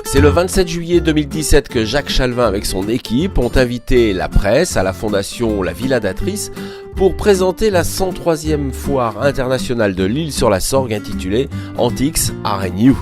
C'est le 27 juillet 2017 que Jacques Chalvin avec son équipe ont invité la presse à la fondation La Villa d'Atrice pour présenter la 103e foire internationale de l'Isle-sur-la-Sorgue intitulée Antiques Art & New.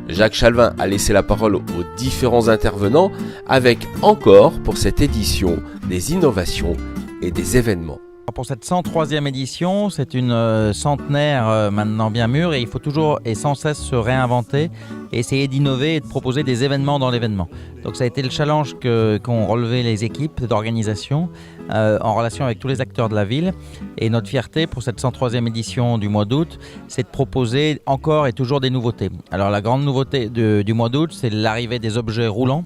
Jacques Chalvin a laissé la parole aux différents intervenants avec encore pour cette édition des innovations et des événements. Pour cette 103e édition, c'est une centenaire maintenant bien mûre et il faut toujours et sans cesse se réinventer et essayer d'innover et de proposer des événements dans l'événement. Donc ça a été le challenge qu'ont relevé les équipes d'organisation en relation avec tous les acteurs de la ville. Et notre fierté pour cette 103e édition du mois d'août, c'est de proposer encore et toujours des nouveautés. Alors la grande nouveauté du mois d'août, c'est l'arrivée des objets roulants.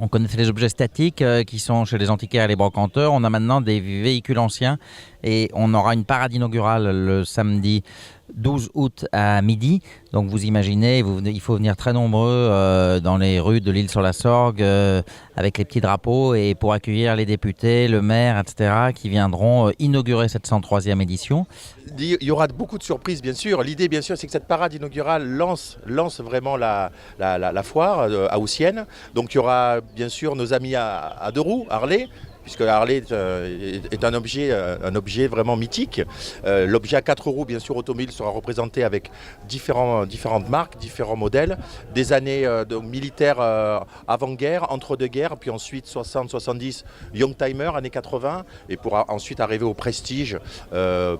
On connaissait les objets statiques qui sont chez les antiquaires et les brocanteurs. On a maintenant des véhicules anciens et on aura une parade inaugurale le samedi 12 août à midi. Donc vous imaginez, il faut venir très nombreux dans les rues de l'Isle-sur-la-Sorgue avec les petits drapeaux et pour accueillir les députés, le maire, etc. qui viendront inaugurer cette 103e édition. Il y aura beaucoup de surprises bien sûr. L'idée bien sûr c'est que cette parade inaugurale lance vraiment la foire haussienne. Donc il y aura bien sûr nos amis à deux roues, Harley, puisque Harley est un objet vraiment mythique. L'objet à 4 roues, bien sûr, automobile sera représenté avec différentes marques, différents modèles, des années militaires avant-guerre, entre-deux-guerres, puis ensuite 60-70, Youngtimer, années 80, et pour ensuite arriver au prestige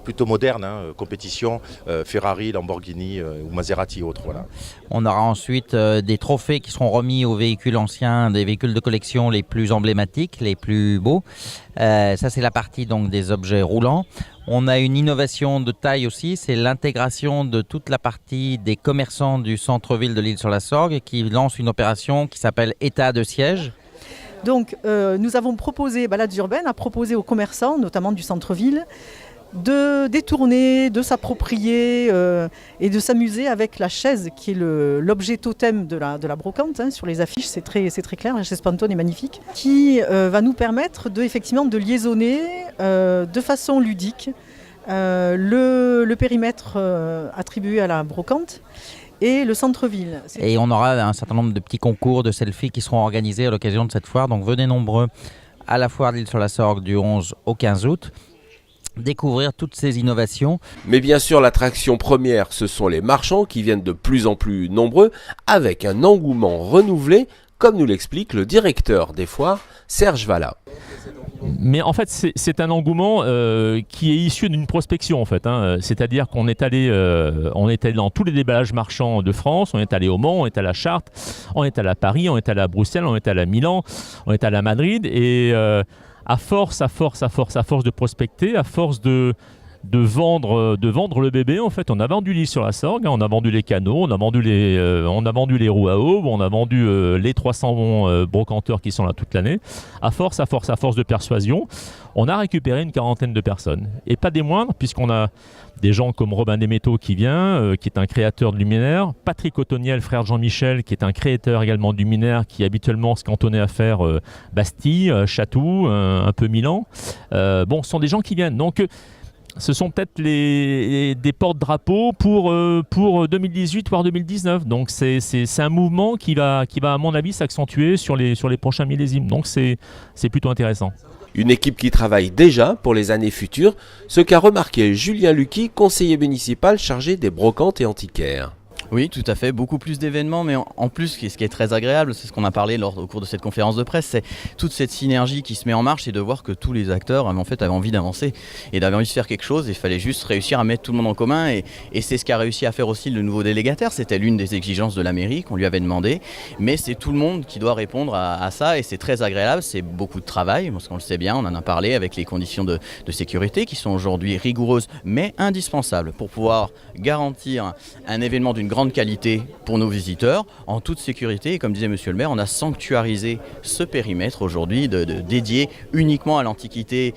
plutôt moderne, compétition, Ferrari, Lamborghini ou Maserati et autres. Voilà. On aura ensuite des trophées qui seront remis aux véhicules anciens, des véhicules de collection les plus emblématiques, les plus beaux. Ça c'est la partie donc des objets roulants. On a une innovation de taille aussi, c'est l'intégration de toute la partie des commerçants du centre-ville de l'Isle-sur-la-Sorgue qui lance une opération qui s'appelle État de siège. Donc nous avons proposé, Balades urbaines a proposé aux commerçants, notamment du centre-ville, de détourner, de s'approprier et de s'amuser avec la chaise qui est l'objet totem de la brocante. Sur les affiches, c'est très clair, la chaise Pantone est magnifique, qui va nous permettre effectivement de liaisonner de façon ludique le périmètre attribué à la brocante et le centre-ville. Et on aura un certain nombre de petits concours de selfies qui seront organisés à l'occasion de cette foire, donc venez nombreux à la foire de l'Isle-sur-la-Sorgue du 11 au 15 août. Découvrir toutes ces innovations. Mais bien sûr, l'attraction première, ce sont les marchands qui viennent de plus en plus nombreux avec un engouement renouvelé, comme nous l'explique le directeur des foires, Serge Vallat. Mais en fait, c'est un engouement qui est issu d'une prospection en fait. C'est-à-dire qu'on est allé dans tous les déballages marchands de France. On est allé au Mans, on est allé à Chartres, on est allé à Paris, on est allé à Bruxelles, on est allé à Milan, on est allé à Madrid et à force de prospecter, à force de vendre le bébé, en fait, on a vendu l'Isle-sur-la-Sorgue, on a vendu les canaux, on a vendu les roues à aubes, on a vendu les 300 brocanteurs qui sont là toute l'année. À force de persuasion, on a récupéré une quarantaine de personnes. Et pas des moindres, puisqu'on a des gens comme Robin Desmétaux qui vient, qui est un créateur de luminaires, Patrick Ottoniel, frère de Jean-Michel, qui est un créateur également de luminaires, qui habituellement se cantonnait à faire Bastille, Chatou, un peu Milan. Ce sont des gens qui viennent. Donc, ce sont peut-être des porte-drapeaux pour 2018 voire 2019. Donc c'est un mouvement qui va à mon avis s'accentuer sur les prochains millésimes. Donc c'est plutôt intéressant. Une équipe qui travaille déjà pour les années futures, ce qu'a remarqué Julien Lucky, conseiller municipal chargé des brocantes et antiquaires. Oui, tout à fait, beaucoup plus d'événements, mais en plus, ce qui est très agréable, c'est ce qu'on a parlé au cours de cette conférence de presse, c'est toute cette synergie qui se met en marche et de voir que tous les acteurs avaient envie d'avancer et d'avaient envie de faire quelque chose. Il fallait juste réussir à mettre tout le monde en commun et c'est ce qu'a réussi à faire aussi le nouveau délégataire. C'était l'une des exigences de la mairie qu'on lui avait demandé, mais c'est tout le monde qui doit répondre à ça et c'est très agréable, c'est beaucoup de travail, parce qu'on le sait bien, on en a parlé avec les conditions de sécurité qui sont aujourd'hui rigoureuses mais indispensables pour pouvoir garantir un événement d'une grande qualité pour nos visiteurs en toute sécurité et comme disait monsieur le maire, on a sanctuarisé ce périmètre aujourd'hui dédié uniquement à l'antiquité,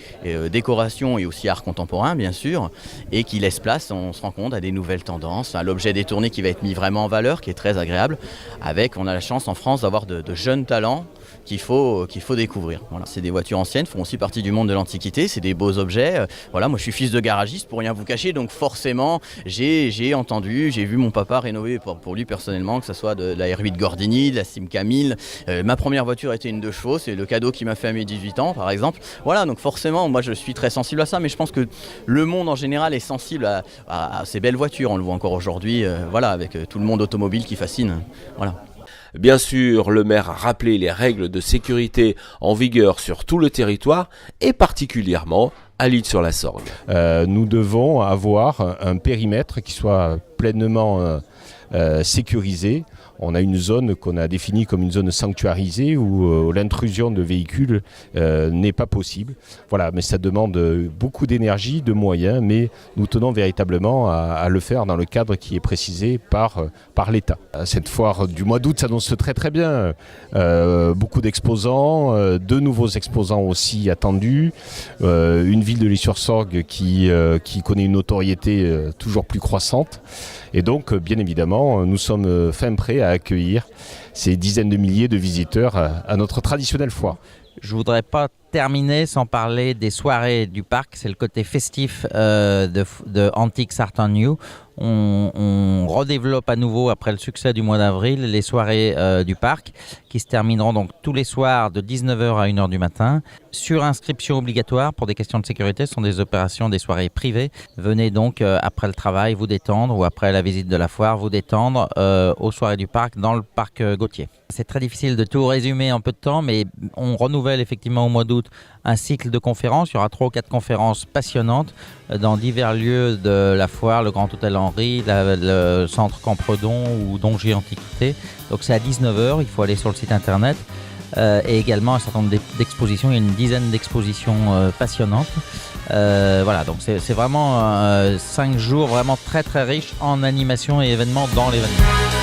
décoration et aussi art contemporain bien sûr et qui laisse place, on se rend compte, à des nouvelles tendances, à l'objet détourné qui va être mis vraiment en valeur, qui est très agréable avec, on a la chance en France d'avoir de jeunes talents qu'il faut découvrir. Voilà. C'est des voitures anciennes, font aussi partie du monde de l'Antiquité, c'est des beaux objets. Voilà, moi je suis fils de garagiste, pour rien vous cacher, donc forcément j'ai vu mon papa rénover pour lui personnellement, que ce soit de la R8 Gordini, de la Simca 1000. Ma première voiture était une 2 chevaux, c'est le cadeau qu'il m'a fait à mes 18 ans par exemple. Voilà, donc forcément moi je suis très sensible à ça, mais je pense que le monde en général est sensible à ces belles voitures. On le voit encore aujourd'hui, voilà, avec tout le monde automobile qui fascine. Voilà. Bien sûr, le maire a rappelé les règles de sécurité en vigueur sur tout le territoire et particulièrement à l'Île-sur-la-Sorgue. Nous devons avoir un périmètre qui soit pleinement sécurisé. On a une zone qu'on a définie comme une zone sanctuarisée où l'intrusion de véhicules n'est pas possible. Voilà, mais ça demande beaucoup d'énergie, de moyens, mais nous tenons véritablement à le faire dans le cadre qui est précisé par l'État. Cette foire du mois d'août s'annonce très très bien. Beaucoup d'exposants, de nouveaux exposants aussi attendus. Une ville de l'Île-sur-Sorgue qui connaît une notoriété toujours plus croissante. Et donc, bien évidemment, nous sommes fin prêts à accueillir ces dizaines de milliers de visiteurs à notre traditionnelle foire. Je voudrais pas terminer sans parler des soirées du parc. C'est le côté festif de Antiques Art and New. On redéveloppe à nouveau, après le succès du mois d'avril, les soirées du parc qui se termineront donc tous les soirs de 19h à 1h du matin. Sur inscription obligatoire pour des questions de sécurité, ce sont des opérations, des soirées privées. Venez donc après le travail vous détendre ou après la visite de la foire vous détendre aux soirées du parc dans le parc Gautier. C'est très difficile de tout résumer en peu de temps, mais on renouvelle effectivement au mois d'août un cycle de conférences. Il y aura 3 ou 4 conférences passionnantes dans divers lieux de la foire, le Grand Hôtel Henri, le Centre Campredon ou Dongy Antiquité. Donc c'est à 19h, il faut aller sur le site internet. Et également un certain nombre d'expositions, il y a une dizaine d'expositions passionnantes. Voilà, donc c'est vraiment 5 jours vraiment très très riches en animation et événements dans l'événement.